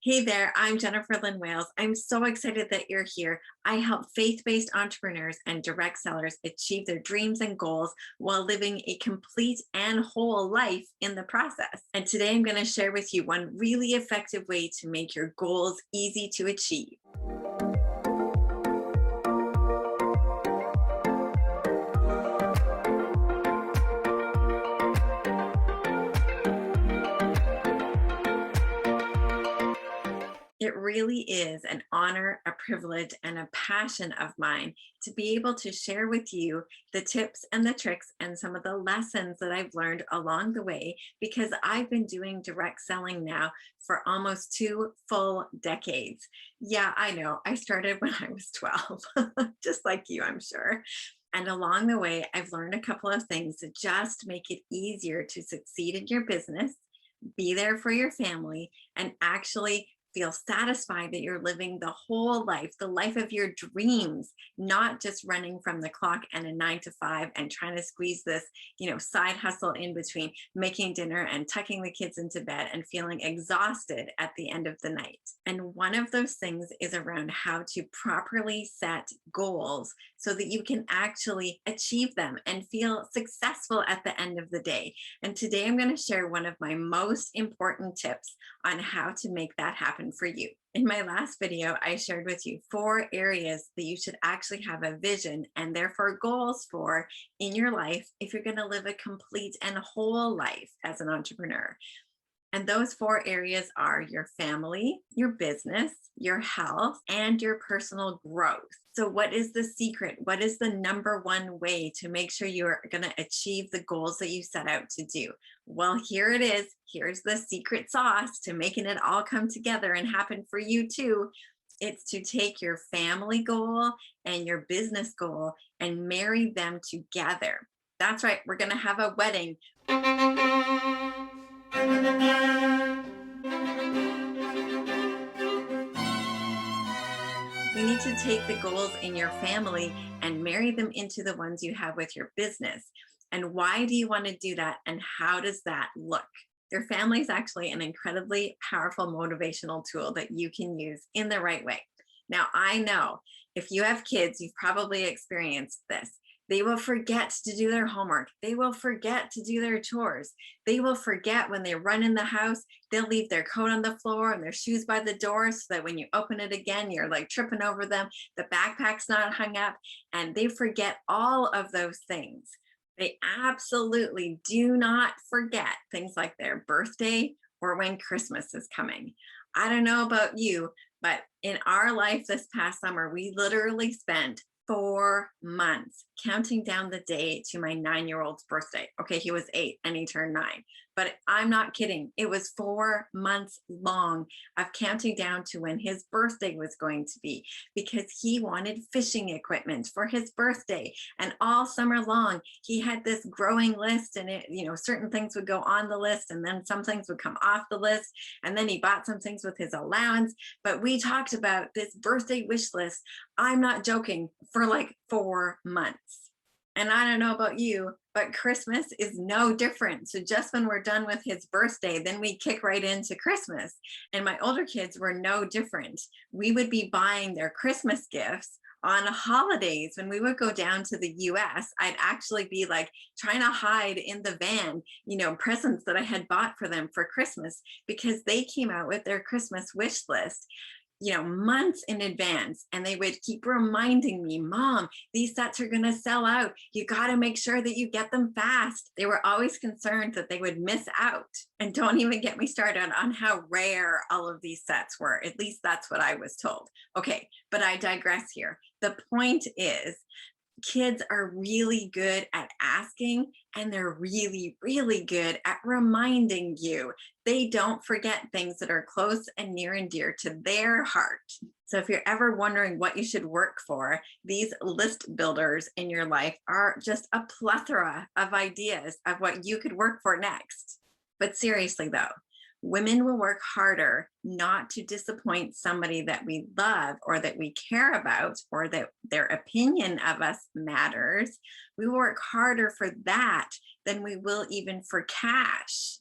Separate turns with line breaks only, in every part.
Hey there, I'm Jennifer Lynn Wales. I'm so excited that you're here. I help faith-based entrepreneurs and direct sellers achieve their dreams and goals while living a complete and whole life in the process. And today I'm going to share with you one really effective way to make your goals easy to achieve. It really is an honor, a privilege, and a passion of mine to be able to share with you the tips and the tricks and some of the lessons that I've learned along the way, because I've been doing direct selling now for almost 2 full decades. Yeah, I know. I started when I was 12, just like you, I'm sure. And along the way, I've learned a couple of things to just make it easier to succeed in your business, be there for your family, and actually feel satisfied that you're living the whole life, the life of your dreams, not just running from the clock and a 9 to 5 and trying to squeeze this, side hustle in between making dinner and tucking the kids into bed and feeling exhausted at the end of the night. And one of those things is around how to properly set goals so that you can actually achieve them and feel successful at the end of the day. And today I'm going to share one of my most important tips on how to make that happen for you. In my last video, I shared with you 4 areas that you should actually have a vision and therefore goals for in your life if you're going to live a complete and whole life as an entrepreneur. And those 4 areas are your family, your business, your health, and your personal growth. So what is the secret? What is the number one way to make sure you're going to achieve the goals that you set out to do? Well, here it is. Here's the secret sauce to making it all come together and happen for you too. It's to take your family goal and your business goal and marry them together. That's right. We're going to have a wedding. We need to take the goals in your family and marry them into the ones you have with your business. And why do you want to do that? And how does that look? Your family is actually an incredibly powerful motivational tool that you can use in the right way. Now, I know if you have kids, you've probably experienced this. They will forget to do their homework. They will forget to do their chores. They will forget when they run in the house, they'll leave their coat on the floor and their shoes by the door so that when you open it again, you're like tripping over them. The backpack's not hung up, and they forget all of those things. They absolutely do not forget things like their birthday or when Christmas is coming. I don't know about you, but in our life this past summer, we literally spent 4 months counting down the day to my 9-year-old's birthday. Okay, he was 8 and he turned 9, but I'm not kidding. It was 4 months long of counting down to when his birthday was going to be, because he wanted fishing equipment for his birthday. And all summer long, he had this growing list, and certain things would go on the list and then some things would come off the list. And then he bought some things with his allowance. But we talked about this birthday wish list, I'm not joking, for like 4 months. And I don't know about you, but Christmas is no different. So just when we're done with his birthday, then we kick right into Christmas. And my older kids were no different. We would be buying their Christmas gifts on holidays. When we would go down to the US, I'd actually be like trying to hide in the van, presents that I had bought for them for Christmas, because they came out with their Christmas wish list months in advance. And they would keep reminding me, Mom, these sets are going to sell out. You got to make sure that you get them fast. They were always concerned that they would miss out. And don't even get me started on how rare all of these sets were. At least that's what I was told. Okay, but I digress here. The point is, kids are really good at asking, and they're really, really good at reminding you. They don't forget things that are close and near and dear to their heart. So if you're ever wondering what you should work for, these list builders in your life are just a plethora of ideas of what you could work for next. But seriously though, women will work harder not to disappoint somebody that we love or that we care about or that their opinion of us matters. We work harder for that than we will even for cash.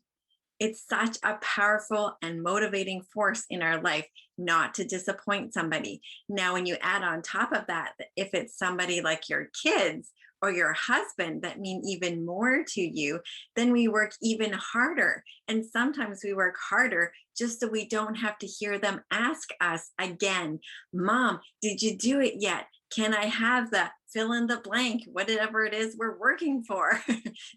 It's such a powerful and motivating force in our life not to disappoint somebody. Now, when you add on top of that, if it's somebody like your kids or your husband that mean even more to you, then we work even harder. And sometimes we work harder just so we don't have to hear them ask us again, Mom, did you do it yet? Can I have the fill in the blank, whatever it is we're working for?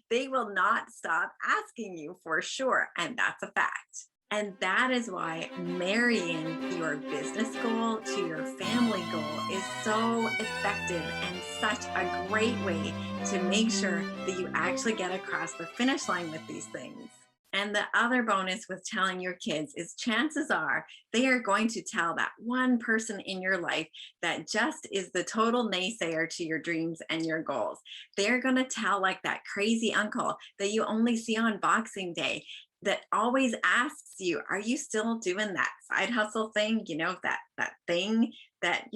They will not stop asking you for sure. And that's a fact. And that is why marrying your business goal to your family goal is so effective and such a great way to make sure that you actually get across the finish line with these things. And the other bonus with telling your kids is chances are they are going to tell that one person in your life that just is the total naysayer to your dreams and your goals. They're going to tell like that crazy uncle that you only see on Boxing Day that always asks you, are you still doing that side hustle thing? That thing that,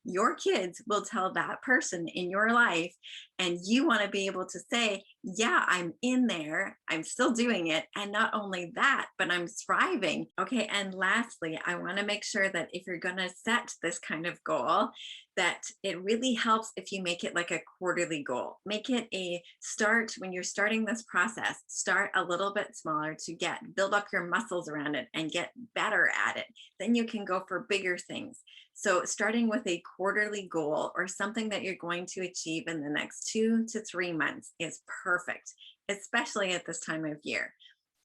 your kids will tell that person in your life, and you want to be able to say, yeah, I'm in there, I'm still doing it, and not only that, but I'm thriving. Okay, and lastly, I want to make sure that if you're going to set this kind of goal, that it really helps if you make it like a quarterly goal. Make it a start when you're starting this process. Start a little bit smaller to build up your muscles around it and get better at it. Then you can go for bigger things. So starting with a quarterly goal or something that you're going to achieve in the next 2 to 3 months is perfect, especially at this time of year.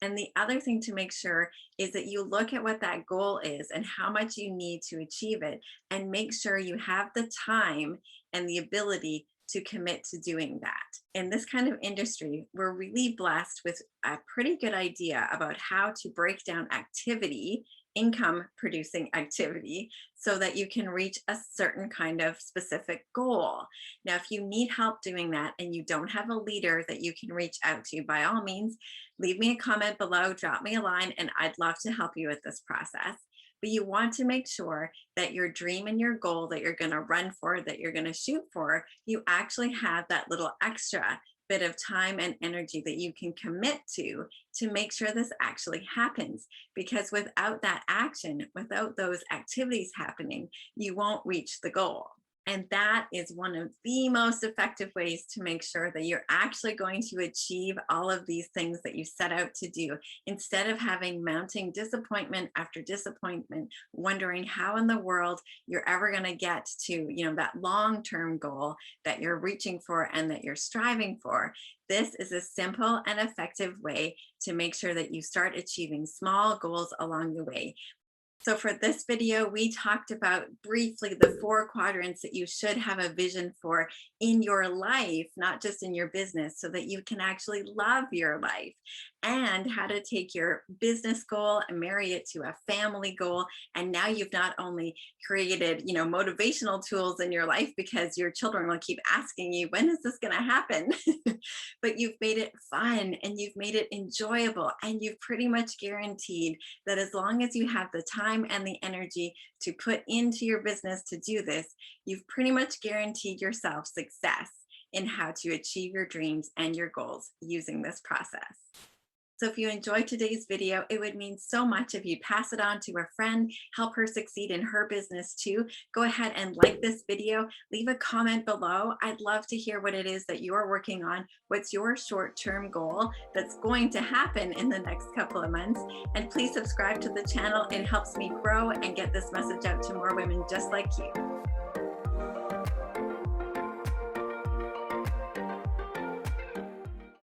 And the other thing to make sure is that you look at what that goal is and how much you need to achieve it, and make sure you have the time and the ability to commit to doing that. In this kind of industry, we're really blessed with a pretty good idea about how to break down activity, income producing activity, so that you can reach a certain kind of specific goal. Now, if you need help doing that and you don't have a leader that you can reach out to, by all means, leave me a comment below, drop me a line, and I'd love to help you with this process. But you want to make sure that your dream and your goal that you're going to run for, that you're going to shoot for, you actually have that little extra bit of time and energy that you can commit to make sure this actually happens. Because without that action, without those activities happening, you won't reach the goal. And that is one of the most effective ways to make sure that you're actually going to achieve all of these things that you set out to do, instead of having mounting disappointment after disappointment, wondering how in the world you're ever going to get to, that long-term goal that you're reaching for and that you're striving for. This is a simple and effective way to make sure that you start achieving small goals along the way. So for this video, we talked about briefly the 4 quadrants that you should have a vision for in your life, not just in your business, so that you can actually love your life, and how to take your business goal and marry it to a family goal. And now you've not only created, motivational tools in your life, because your children will keep asking you, when is this going to happen? But you've made it fun and you've made it enjoyable, and you've pretty much guaranteed that as long as you have the time and the energy to put into your business to do this, you've pretty much guaranteed yourself success in how to achieve your dreams and your goals using this process. So if you enjoyed today's video, it would mean so much if you pass it on to a friend, help her succeed in her business too. Go ahead and like this video, leave a comment below. I'd love to hear what it is that you're working on. What's your short-term goal that's going to happen in the next couple of months? And please subscribe to the channel. It helps me grow and get this message out to more women just like you.